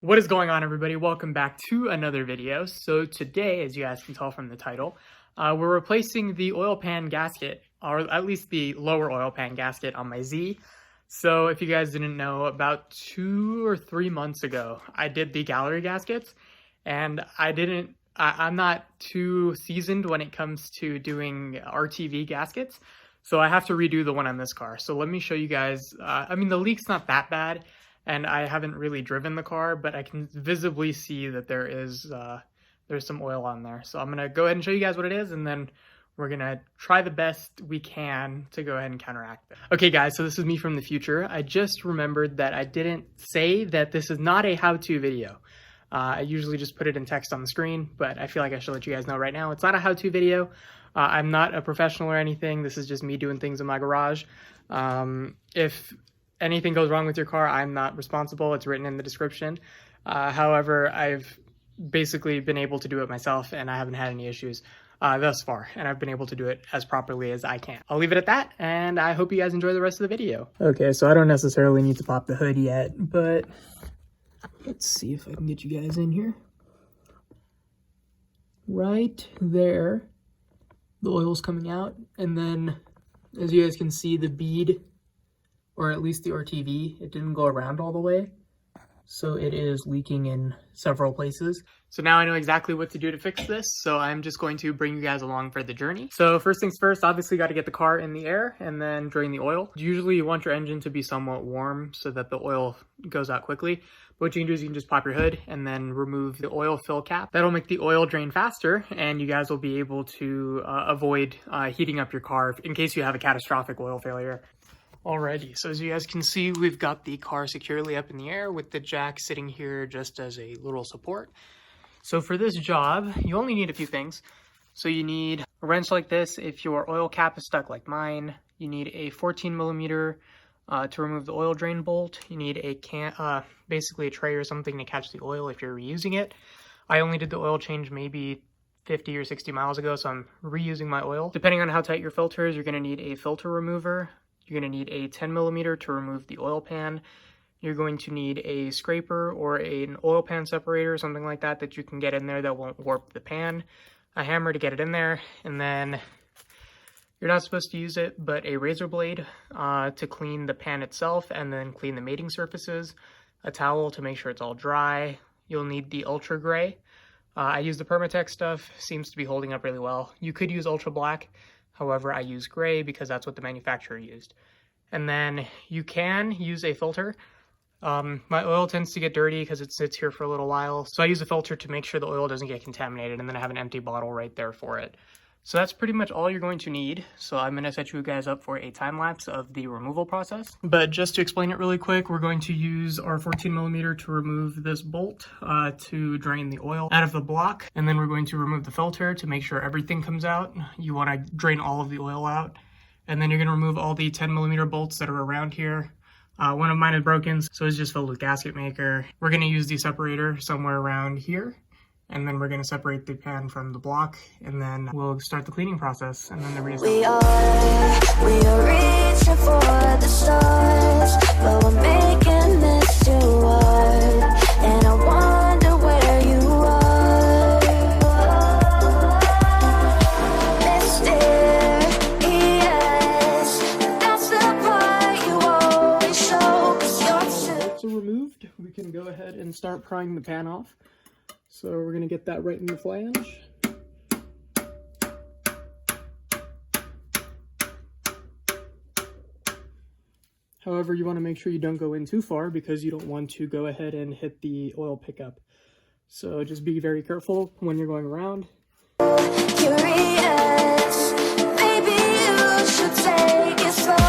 What is going on, everybody? Welcome back to another video. So today, as you guys can tell from the title, we're replacing the oil pan gasket, or at least the lower oil pan gasket on my Z. So if you guys didn't know, about 2 or 3 months ago, I did the gallery gaskets, and I'm not too seasoned when it comes to doing RTV gaskets, so I have to redo the one on this car. So let me show you guys. I mean, the leak's not that bad, and I haven't really driven the car, but I can visibly see that there's some oil on there. So I'm gonna go ahead and show you guys what it is, and then we're gonna try the best we can to go ahead and counteract it. Okay guys, so this is me from the future. I just remembered that I didn't say that this is not a how-to video. I usually just put it in text on the screen, but I feel like I should let you guys know right now, it's not a how-to video. I'm not a professional or anything. This is just me doing things in my garage. If anything goes wrong with your car, I'm not responsible. It's written in the description. However, I've basically been able to do it myself, and I haven't had any issues thus far, and I've been able to do it as properly as I can. I'll leave it at that, and I hope you guys enjoy the rest of the video. Okay, so I don't necessarily need to pop the hood yet, but let's see if I can get you guys in here. Right there, the oil's coming out, and then as you guys can see, the bead, or at least the RTV, it didn't go around all the way, so it is leaking in several places. So now I know exactly what to do to fix this, so I'm just going to bring you guys along for the journey. So first things first, obviously got to get the car in the air and then drain the oil. Usually you want your engine to be somewhat warm so that the oil goes out quickly. But what you can do is you can just pop your hood and then remove the oil fill cap. That'll make the oil drain faster, and you guys will be able to avoid heating up your car in case you have a catastrophic oil failure. Alrighty, so as you guys can see, we've got the car securely up in the air with the jack sitting here just as a little support. So for this job, you only need a few things. So you need a wrench like this if your oil cap is stuck like mine. You need a 14mm to remove the oil drain bolt. You need a basically a tray or something to catch the oil if you're reusing it. I only did the oil change maybe 50 or 60 miles ago, so I'm reusing my oil. Depending on how tight your filter is, you're going to need a filter remover. You're going to need a 10mm to remove the oil pan. You're going to need a scraper or an oil pan separator, something like that, that you can get in there that won't warp the pan. A hammer to get it in there, and then you're not supposed to use it, but a razor blade to clean the pan itself and then clean the mating surfaces. A towel to make sure it's all dry. You'll need the ultra gray. I use the Permatex stuff, seems to be holding up really well. You could use ultra black. However, I use gray because that's what the manufacturer used. And then you can use a filter. My oil tends to get dirty because it sits here for a little while. So I use a filter to make sure the oil doesn't get contaminated, and then I have an empty bottle right there for it. So that's pretty much all you're going to need. So I'm going to set you guys up for a time lapse of the removal process. But just to explain it really quick, we're going to use our 14mm to remove this bolt to drain the oil out of the block. And then we're going to remove the filter to make sure everything comes out. You want to drain all of the oil out. And then you're going to remove all the 10mm bolts that are around here. One of mine is broken, so it's just filled with gasket maker. We're going to use the separator somewhere around here. And then we're going to separate the pan from the block, and then we'll start the cleaning process, and then the reassembly. We are reaching for the stars, but we're making this too hard, and I wonder where you are. Mysterious, that's the part you always show, 'cause you're too. Bolts are removed. We can go ahead and start prying the pan off. So we're going to get that right in the flange. However, you want to make sure you don't go in too far because you don't want to go ahead and hit the oil pickup. So just be very careful when you're going around. Curious, maybe you should take it slow.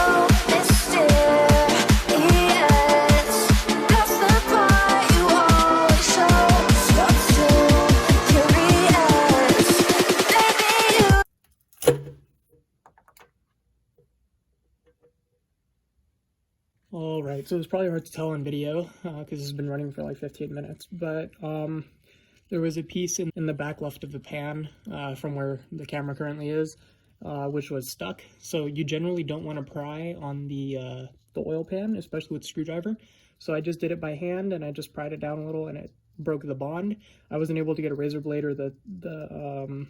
Alright, so it's probably hard to tell on video because it's been running for like 15 minutes, but there was a piece in the back left of the pan from where the camera currently is, which was stuck. So you generally don't want to pry on the oil pan, especially with a screwdriver. So I just did it by hand, and I just pried it down a little, and it broke the bond. I wasn't able to get a razor blade or the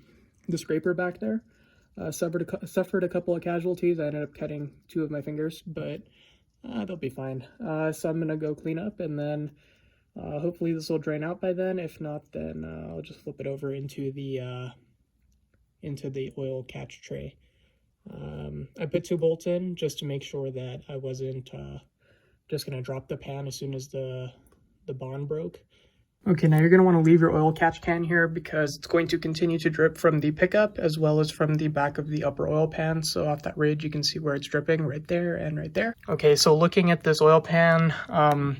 scraper back there. Suffered a couple of casualties. I ended up cutting 2 of my fingers, but they'll be fine. So I'm gonna go clean up, and then hopefully this will drain out by then. If not, then I'll just flip it over into the oil catch tray. I put 2 bolts in just to make sure that I wasn't just gonna drop the pan as soon as the bond broke. Okay, now you're going to want to leave your oil catch can here because it's going to continue to drip from the pickup as well as from the back of the upper oil pan. So off that ridge, you can see where it's dripping right there and right there. Okay, so looking at this oil pan,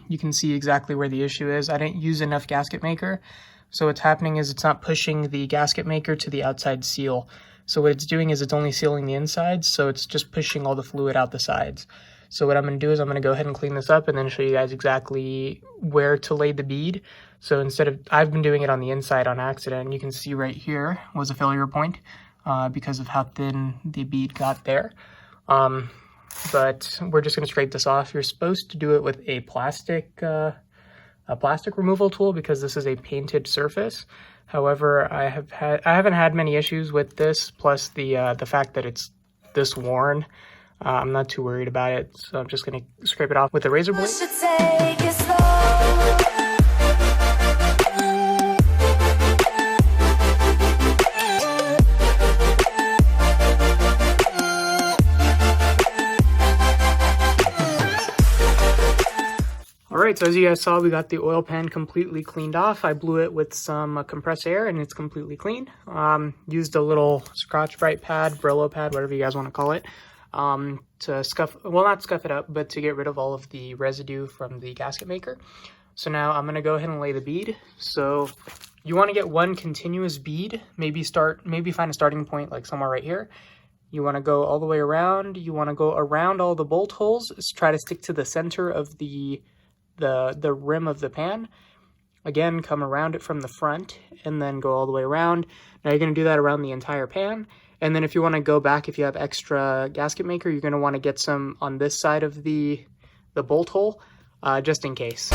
you can see exactly where the issue is. I didn't use enough gasket maker. So what's happening is it's not pushing the gasket maker to the outside seal. So what it's doing is it's only sealing the insides, so it's just pushing all the fluid out the sides. So what I'm going to do is I'm going to go ahead and clean this up and then show you guys exactly where to lay the bead. So instead of, I've been doing it on the inside on accident. You can see right here was a failure point because of how thin the bead got there. But we're just going to scrape this off. You're supposed to do it with a plastic removal tool because this is a painted surface. However, I haven't had many issues with this, plus the fact that it's this worn. I'm not too worried about it, so I'm just going to scrape it off with a razor blade. Alright, so as you guys saw, we got the oil pan completely cleaned off. I blew it with some compressed air and it's completely clean. Used a little Scotch-Brite pad, Brillo pad, whatever you guys want to call it. To scuff, well, not scuff it up, but to get rid of all of the residue from the gasket maker. So now I'm going to go ahead and lay the bead. So you want to get one continuous bead, maybe find a starting point like somewhere right here. You want to go all the way around. You want to go around all the bolt holes. Try to stick to the center of the rim of the pan. Again, come around it from the front and then go all the way around. Now you're going to do that around the entire pan. And then if you want to go back, if you have extra gasket maker, you're going to want to get some on this side of the bolt hole, just in case.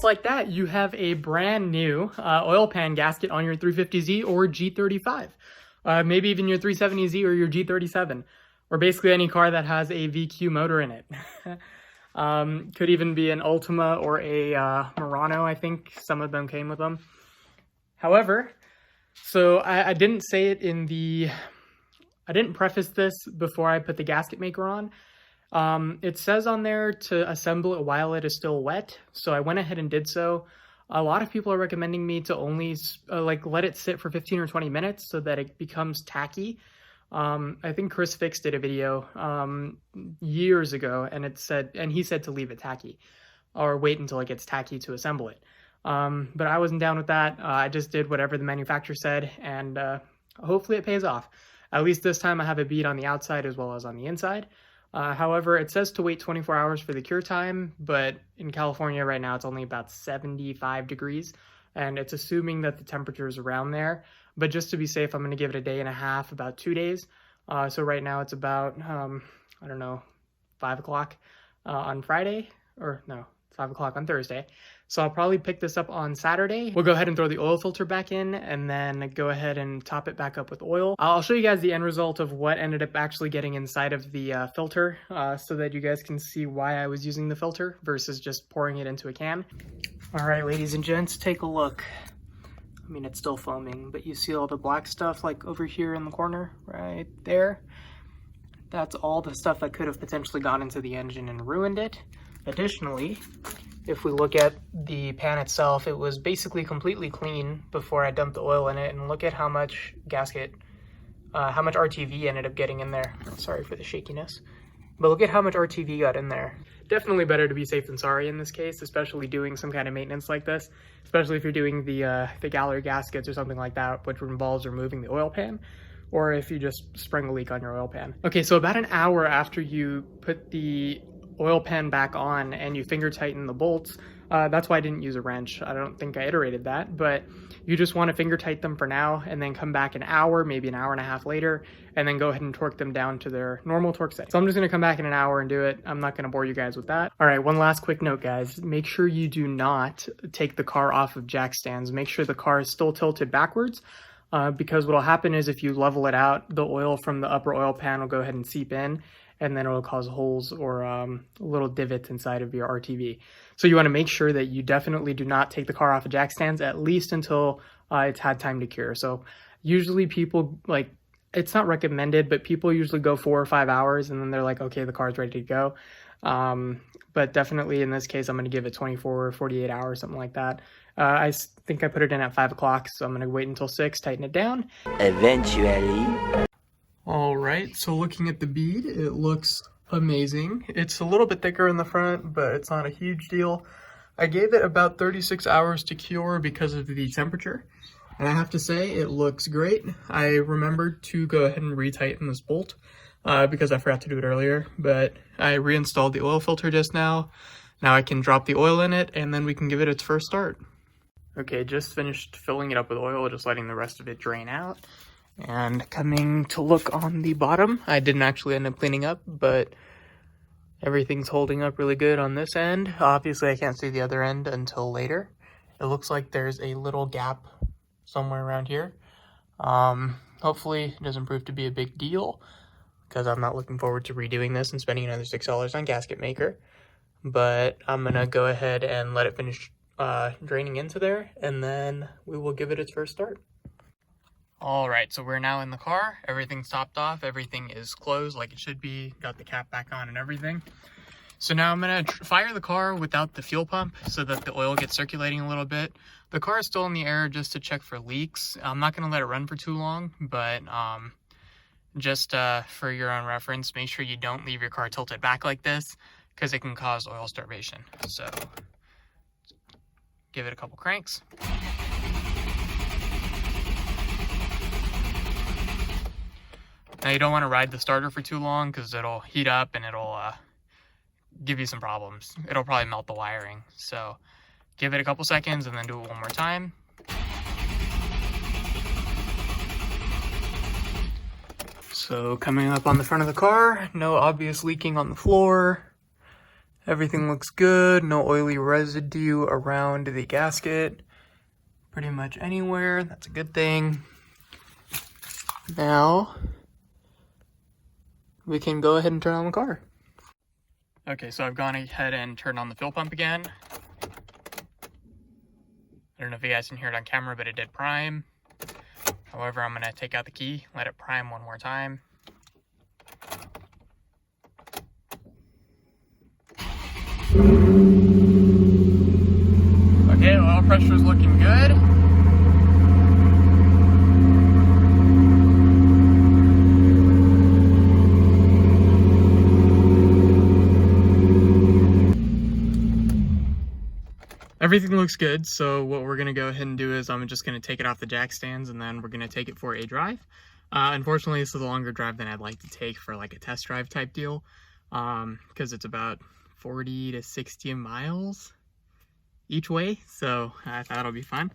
Like that, you have a brand new oil pan gasket on your 350Z or G35, maybe even your 370Z or your G37, or basically any car that has a VQ motor in it. Could even be an Ultima or a Murano. I think some of them came with them. However, so I didn't say it in the, I didn't preface this before I put the gasket maker on. It says on there to assemble it while it is still wet, so I went ahead and did so. A lot of people are recommending me to only let it sit for 15 or 20 minutes so that it becomes tacky. I think Chris Fix did a video years ago, and he said to leave it tacky or wait until it gets tacky to assemble it. But I wasn't down with that. I just did whatever the manufacturer said, and hopefully it pays off. At least this time I have a bead on the outside as well as on the inside. However, it says to wait 24 hours for the cure time, but in California right now it's only about 75 degrees, and it's assuming that the temperature is around there. But just to be safe, I'm going to give it a day and a half, about 2 days. So right now it's about, I don't know, 5 o'clock on Friday, or no, 5 o'clock on Thursday. So I'll probably pick this up on Saturday. We'll go ahead and throw the oil filter back in and then go ahead and top it back up with oil. I'll show you guys the end result of what ended up actually getting inside of the filter so that you guys can see why I was using the filter versus just pouring it into a can. All right, ladies and gents, take a look. I mean, it's still foaming, but you see all the black stuff like over here in the corner right there? That's all the stuff that could have potentially gone into the engine and ruined it. Additionally, if we look at the pan itself, it was basically completely clean before I dumped the oil in it, and look at how much gasket, how much RTV ended up getting in there. Sorry for the shakiness. But look at how much RTV got in there. Definitely better to be safe than sorry in this case, especially doing some kind of maintenance like this, especially if you're doing the gallery gaskets or something like that, which involves removing the oil pan, or if you just sprung a leak on your oil pan. Okay, so about an hour after you put the oil pan back on and you finger tighten the bolts, that's why I didn't use a wrench. I don't think I iterated that, but you just want to finger tighten them for now and then come back an hour, maybe an hour and a half later, and then go ahead and torque them down to their normal torque setting. So I'm just going to come back in an hour and do it. I'm not going to bore you guys with that. All right, one last quick note, guys. Make sure you do not take the car off of jack stands. Make sure the car is still tilted backwards, because what will happen is if you level it out, the oil from the upper oil pan will go ahead and seep in, and then it will cause holes or little divots inside of your RTV. So you want to make sure that you definitely do not take the car off of jack stands, at least until it's had time to cure. So usually people, like, it's not recommended, but people usually go 4 or 5 hours and then they're like, okay, the car's ready to go. But definitely in this case, I'm going to give it 24 or 48 hours, something like that. I think I put it in at 5 o'clock, so I'm going to wait until 6, tighten it down. Eventually. All right, so looking at the bead, it looks amazing. It's a little bit thicker in the front, but it's not a huge deal. I gave it about 36 hours to cure because of the temperature, and I have to say it looks great. I remembered to go ahead and retighten this bolt because I forgot to do it earlier, but I reinstalled the oil filter just now. Now I can drop the oil in it, and then we can give it its first start. Okay, just finished filling it up with oil, just letting the rest of it drain out. And coming to look on the bottom, I didn't actually end up cleaning up, but everything's holding up really good on this end. Obviously, I can't see the other end until later. It looks like there's a little gap somewhere around here. Hopefully, it doesn't prove to be a big deal, because I'm not looking forward to redoing this and spending another $6 on Gasket Maker. But I'm going to go ahead and let it finish draining into there, and then we will give it its first start. All right, so we're now in the car. Everything's topped off. Everything is closed like it should be. Got the cap back on and everything. So now I'm going to fire the car without the fuel pump so that the oil gets circulating a little bit. The car is still in the air just to check for leaks. I'm not going to let it run for too long, but just for your own reference, make sure you don't leave your car tilted back like this because it can cause oil starvation. So give it a couple cranks. Now you don't want to ride the starter for too long because it'll heat up and it'll give you some problems. It'll probably melt the wiring. So give it a couple seconds and then do it one more time. So coming up on the front of the car, no obvious leaking on the floor. Everything looks good. No oily residue around the gasket. Pretty much anywhere. That's a good thing. Now we can go ahead and turn on the car. Okay, so I've gone ahead and turned on the fuel pump again. I don't know if you guys can hear it on camera, but it did prime. However, I'm gonna take out the key, let it prime one more time. Okay, oil pressure is looking good. Everything looks good, so what we're going to go ahead and do is I'm just going to take it off the jack stands and then we're going to take it for a drive. Unfortunately, this is a longer drive than I'd like to take for like a test drive type deal, because it's about 40 to 60 miles each way, so I thought it'll be fun.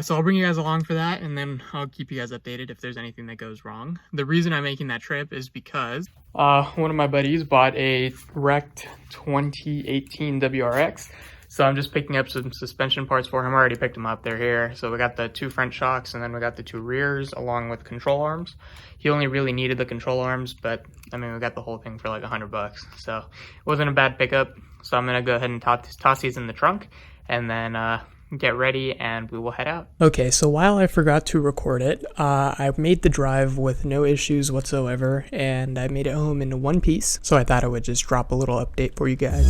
So I'll bring you guys along for that, and then I'll keep you guys updated if there's anything that goes wrong. The reason I'm making that trip is because one of my buddies bought a wrecked 2018 WRX. So I'm just picking up some suspension parts for him. I already picked them up. They're here. So we got the 2 front shocks, and then we got the 2 rears along with control arms. He only really needed the control arms, but I mean, we got the whole thing for like $100. So it wasn't a bad pickup. So I'm going to go ahead and toss these in the trunk and then get ready and we will head out. Okay, so while I forgot to record it, I made the drive with no issues whatsoever, and I made it home in one piece. So I thought I would just drop a little update for you guys.